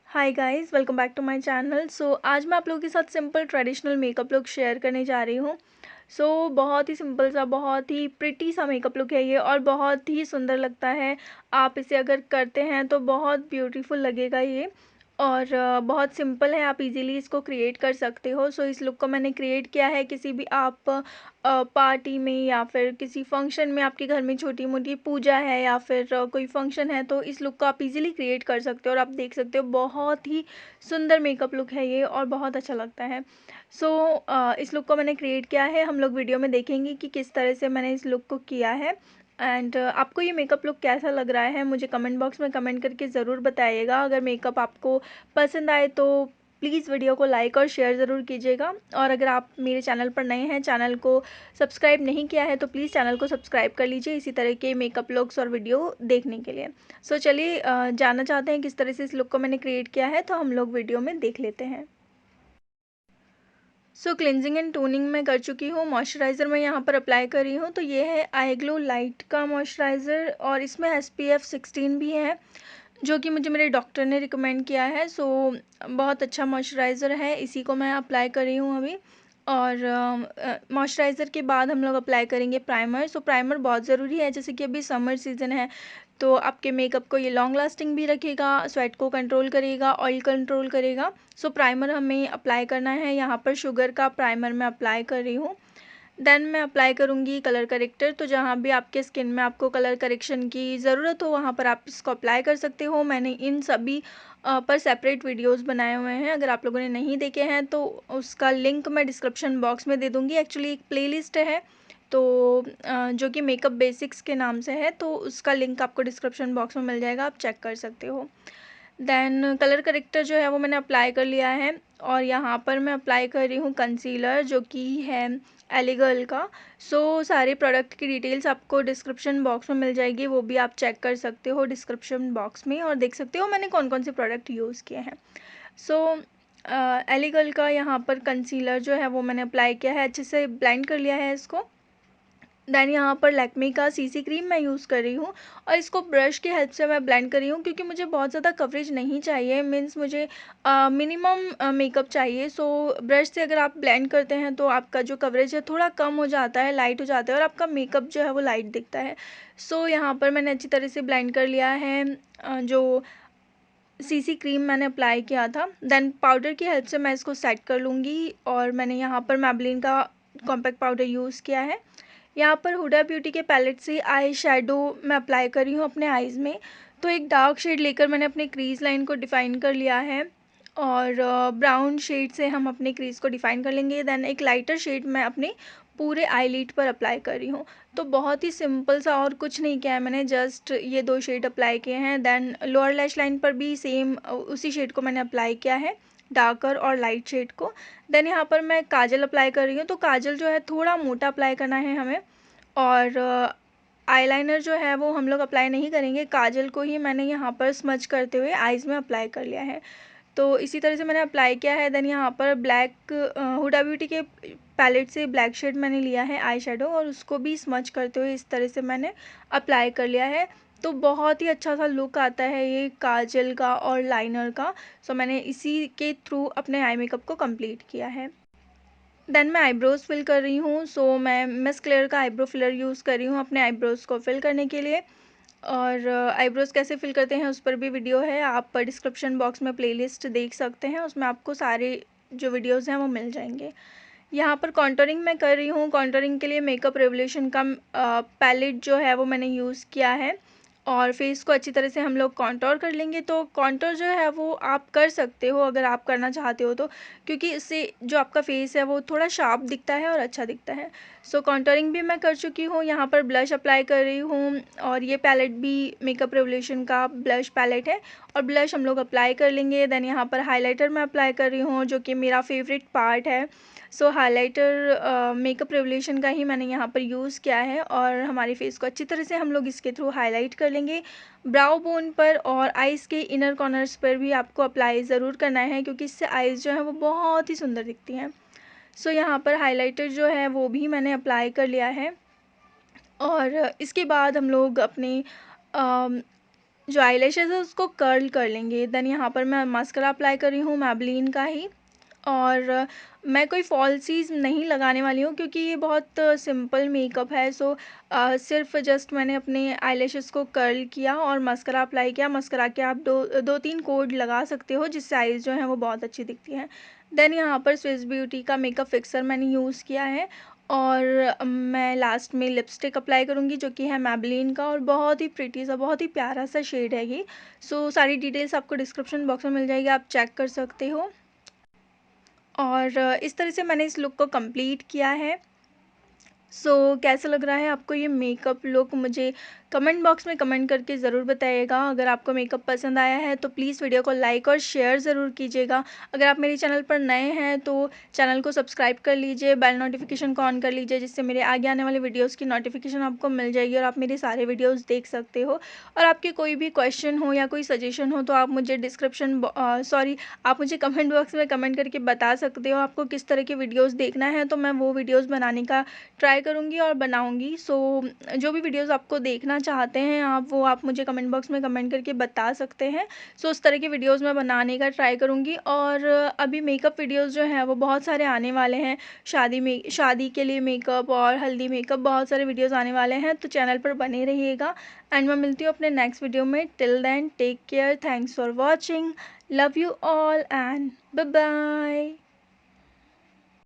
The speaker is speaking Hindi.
Hi guys, welcome back to my channel. आज मैं आप लोगों के साथ simple traditional makeup look share करने जा रही हूँ। बहुत ही सिंपल सा, बहुत ही प्रिटी सा मेकअप लुक है ये और बहुत ही सुंदर लगता है। आप इसे अगर करते हैं तो बहुत ब्यूटीफुल लगेगा ये और बहुत सिंपल है, आप इजीली इसको क्रिएट कर सकते हो। इस लुक को मैंने क्रिएट किया है किसी भी आप पार्टी में या फिर किसी फंक्शन में, आपके घर में छोटी मोटी पूजा है या फिर कोई फंक्शन है, तो इस लुक को आप इजीली क्रिएट कर सकते हो। और आप देख सकते हो बहुत ही सुंदर मेकअप लुक है ये और बहुत अच्छा लगता है। इस लुक को मैंने क्रिएट किया है, हम लोग वीडियो में देखेंगे कि किस तरह से मैंने इस लुक को किया है। एंड आपको ये मेकअप लुक कैसा लग रहा है मुझे कमेंट बॉक्स में कमेंट करके ज़रूर बताइएगा। अगर मेकअप आपको पसंद आए तो प्लीज़ वीडियो को लाइक और शेयर ज़रूर कीजिएगा। और अगर आप मेरे चैनल पर नए हैं, चैनल को सब्सक्राइब नहीं किया है, तो प्लीज़ चैनल को सब्सक्राइब कर लीजिए इसी तरह के मेकअप लुक्स और वीडियो देखने के लिए। चलिए जानना चाहते हैं किस तरह से इस लुक को मैंने क्रिएट किया है, तो हम लोग वीडियो में देख लेते हैं। क्लिनजिंग एंड टोनिंग मैं कर चुकी हूँ। मॉइस्चराइज़र मैं यहाँ पर अप्लाई कर रही हूँ, तो ये है आई ग्लो लाइट का मॉइस्चराइज़र और इसमें SPF 16 भी है, जो कि मुझे मेरे डॉक्टर ने रिकमेंड किया है। बहुत अच्छा मॉइस्चराइज़र है, इसी को मैं अप्लाई कर रही हूँ अभी। और मॉइस्चराइज़र के बाद हम लोग अप्लाई करेंगे प्राइमर। प्राइमर बहुत ज़रूरी है, जैसे कि अभी समर सीज़न है, तो आपके मेकअप को ये लॉन्ग लास्टिंग भी रखेगा, स्वेट को कंट्रोल करेगा, ऑयल कंट्रोल करेगा। प्राइमर हमें अप्लाई करना है। यहाँ पर शुगर का प्राइमर मैं अप्लाई कर रही हूँ। देन मैं अप्लाई करूँगी कलर करेक्टर। तो जहाँ भी आपके स्किन में आपको कलर करेक्शन की ज़रूरत हो, वहाँ पर आप इसको अप्लाई कर सकते हो। मैंने इन सभी पर सेपरेट वीडियोस बनाए हुए हैं, अगर आप लोगों ने नहीं देखे हैं तो उसका लिंक मैं डिस्क्रिप्शन बॉक्स में दे दूँगी। एक्चुअली एक प्लेलिस्ट है, तो जो कि मेकअप बेसिक्स के नाम से है, तो उसका लिंक आपको डिस्क्रिप्शन बॉक्स में मिल जाएगा, आप चेक कर सकते हो। देन कलर करेक्टर जो है वो मैंने अप्लाई कर लिया है और यहाँ पर मैं अप्लाई कर रही हूँ कंसीलर, जो कि है एलिगल का। सारे प्रोडक्ट की डिटेल्स आपको डिस्क्रिप्शन बॉक्स में मिल जाएगी, वो भी आप चेक कर सकते हो डिस्क्रिप्शन बॉक्स में और देख सकते हो मैंने कौन कौन से प्रोडक्ट यूज़ किए हैं। सो एलिगल का यहाँ पर कंसीलर जो है वो मैंने अप्लाई किया है, अच्छे से ब्लेंड कर लिया है इसको। देन यहाँ पर लैक्मे का CC क्रीम मैं यूज़ कर रही हूँ और इसको ब्रश की हेल्प से मैं ब्लेंड कर रही हूँ, क्योंकि मुझे बहुत ज़्यादा कवरेज नहीं चाहिए, मीन्स मुझे मिनिमम मेकअप चाहिए। ब्रश से अगर आप ब्लेंड करते हैं तो आपका जो कवरेज है थोड़ा कम हो जाता है, लाइट हो जाता है और आपका मेकअप जो है वो लाइट दिखता है। यहाँ पर मैंने अच्छी तरह से ब्लेंड कर लिया है जो CC क्रीम मैंने अप्लाई किया था। देन पाउडर की हेल्प से मैं इसको सेट कर लूँगी और मैंने यहाँ पर मैबलिन का कॉम्पैक्ट पाउडर यूज़ किया है। यहाँ पर हुडा ब्यूटी के पैलेट से आई शेडो मैं अप्लाई कर रही हूँ अपने आईज़ में। तो एक डार्क शेड लेकर मैंने अपने क्रीज़ लाइन को डिफ़ाइन कर लिया है और ब्राउन शेड से हम अपने क्रीज़ को डिफ़ाइन कर लेंगे। देन एक लाइटर शेड मैं अपने पूरे आईलिड पर अप्लाई कर रही हूँ। तो बहुत ही सिंपल सा, और कुछ नहीं किया है मैंने, जस्ट ये 2 शेड अप्लाई किए हैं। देन लोअर लैश लाइन पर भी सेम उसी शेड को मैंने अप्लाई किया है, डार्कर और लाइट शेड को। देन यहाँ पर मैं काजल अप्लाई कर रही हूँ, तो काजल जो है थोड़ा मोटा अप्लाई करना है हमें। और आईलाइनर जो है वो हम लोग अप्लाई नहीं करेंगे, काजल को ही मैंने यहाँ पर स्मच करते हुए आईज़ में अप्लाई कर लिया है। तो इसी तरह से मैंने अप्लाई किया है। देन यहाँ पर ब्लैक हुडा ब्यूटी के पैलेट से ब्लैक शेड मैंने लिया है आई शेडो और उसको भी स्मच करते हुए इस तरह से मैंने अप्लाई कर लिया है। तो बहुत ही अच्छा सा लुक आता है ये काजल का और लाइनर का। मैंने इसी के थ्रू अपने आई मेकअप को कंप्लीट किया है। देन मैं आईब्रोज़ फिल कर रही हूँ। मैं मिस क्लेयर का आईब्रो फिलर यूज़ कर रही हूँ अपने आईब्रोज़ को फिल करने के लिए। और आईब्रोज़ कैसे फिल करते हैं उस पर भी वीडियो है, आप डिस्क्रिप्शन बॉक्स में प्लेलिस्ट देख सकते हैं, उसमें आपको सारे जो वीडियोज़ हैं वो मिल जाएंगे। यहाँ पर कॉन्टोरिंग मैं कर रही हूँ। कॉन्टोरिंग के लिए मेकअप रेवोल्यूशन का पैलेट जो है वो मैंने यूज़ किया है और फेस को अच्छी तरह से हम लोग कॉन्टोर कर लेंगे। तो कॉन्टोर जो है वो आप कर सकते हो अगर आप करना चाहते हो तो, क्योंकि इससे जो आपका फेस है वो थोड़ा शार्प दिखता है और अच्छा दिखता है। कॉन्टोरिंग भी मैं कर चुकी हूँ। यहाँ पर ब्लश अप्लाई कर रही हूँ और ये पैलेट भी मेकअप रेवोल्यूशन का ब्लश पैलेट है और ब्लश हम लोग अप्लाई कर लेंगे। देन यहाँ पर हाइलाइटर मैं अप्लाई कर रही हूँ, जो कि मेरा फेवरेट पार्ट है। हाइलाइटर मेकअप रेवोल्यूशन का ही मैंने यहाँ पर यूज़ किया है और हमारे फेस को अच्छी तरह से हम लोग इसके थ्रू हाईलाइट कर लेंगे। ब्राउ बोन पर और आइज़ के इनर कॉर्नर्स पर भी आपको अप्लाई ज़रूर करना है, क्योंकि इससे आइज़ जो है वो बहुत ही सुंदर दिखती हैं। यहाँ पर हाइलाइटर जो है वो भी मैंने अप्लाई कर लिया है और इसके बाद हम लोग अपने जो आईलैशेस है उसको कर्ल कर लेंगे। देन यहाँ पर मैं मास्कारा अप्लाई कर रही हूँ मैबलिन का ही, और मैं कोई फॉल्सीज़ नहीं लगाने वाली हूँ क्योंकि ये बहुत सिंपल मेकअप है। सो सिर्फ जस्ट मैंने अपने आईलैशेस को कर्ल किया और मस्करा अप्लाई किया। मस्करा के आप दो तीन कोड लगा सकते हो जिससे आईज जो हैं वो बहुत अच्छी दिखती हैं। देन यहाँ पर स्विस ब्यूटी का मेकअप फिक्सर मैंने यूज़ किया है, और मैं लास्ट में लिपस्टिक अप्लाई करूँगी जो कि है मैबलिन का, और बहुत ही प्रिटी सा, बहुत ही प्यारा सा शेड है ये। सो सारी डिटेल्स आपको डिस्क्रिप्शन बॉक्स में मिल जाएगी, आप चेक कर सकते हो। और इस तरह से मैंने इस लुक को कंप्लीट किया है। कैसा लग रहा है आपको ये मेकअप लुक, मुझे कमेंट बॉक्स में कमेंट करके ज़रूर बताइएगा। अगर आपको मेकअप पसंद आया है तो प्लीज़ वीडियो को लाइक और शेयर ज़रूर कीजिएगा। अगर आप मेरे चैनल पर नए हैं तो चैनल को सब्सक्राइब कर लीजिए, बेल नोटिफिकेशन को ऑन कर लीजिए, जिससे मेरे आगे आने वाले वीडियोज़ की नोटिफिकेशन आपको मिल जाएगी और आप मेरे सारे वीडियोज़ देख सकते हो। और आपके कोई भी क्वेश्चन हो या कोई सजेशन हो तो आप मुझे आप मुझे कमेंट बॉक्स में कमेंट करके बता सकते हो आपको किस तरह के वीडियोज़ देखना है, तो मैं वो वीडियोज़ बनाने का ट्राई करूँगी और बनाऊँगी। जो भी वीडियोज़ आपको देखना चाहते हैं आप मुझे कमेंट बॉक्स में कमेंट करके बता सकते हैं। उस तरह की वीडियोज़ मैं बनाने का ट्राई करूँगी। और अभी मेकअप वीडियोज़ जो हैं वो बहुत सारे आने वाले हैं। शादी के लिए मेकअप और हल्दी मेकअप, बहुत सारे वीडियोज़ आने वाले हैं, तो चैनल पर बने रहिएगा। एंड मैं मिलती हूँ अपने नेक्स्ट वीडियो में। Till then take care, thanks for watching, love you all and bye bye.